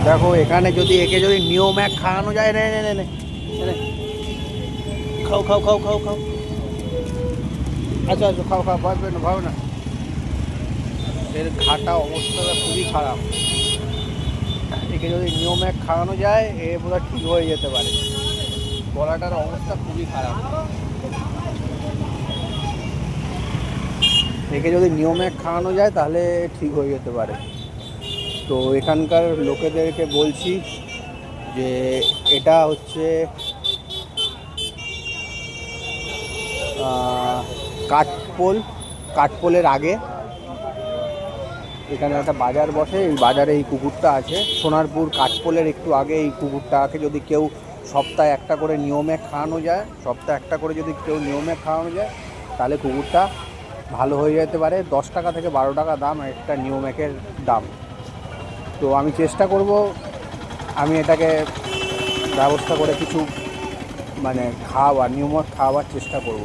দেখো এখানে যদি একে যদি নিয়ম এক খাওয়ানো যায়, নে নে নে নে নে, খাও খাও খাও খাও খাও, আচ্ছা আচ্ছা খাও খাও, ভাববে না ভাবো না। এর ঘাটা অবস্থাটা খুবই খারাপ। একে যদি নিয়ম এক খাওয়ানো যায় এ বোধহয় ঠিক হয়ে যেতে পারে। গলাটার অবস্থা খুবই খারাপ। একে যদি নিয়ম এক খাওয়ানো যায় তাহলে ঠিক হয়ে যেতে পারে। তো এখানকার লোকেদেরকে বলছি যে এটা হচ্ছে কাঠপোল, কাঠপোলের আগে এখানে একটা বাজার বসে, এই বাজারে এই কুকুরটা আছে। সোনারপুর কাঠপোলের একটু আগে এই কুকুরটাকে যদি কেউ সপ্তাহে একটা করে নিয়মে খাওয়ানো যায়, সপ্তাহে একটা করে যদি কেউ নিয়মে খাওয়ানো যায় তাহলে কুকুরটা ভালো হয়ে যেতে পারে। 10 টাকা থেকে 12 টাকা দাম একটা নিয়মেকের দাম। তো আমি চেষ্টা করব, আমি এটাকে ব্যবস্থা করে কিছু মানে খাওয়াবার নিয়মক খাওয়াবার চেষ্টা করব।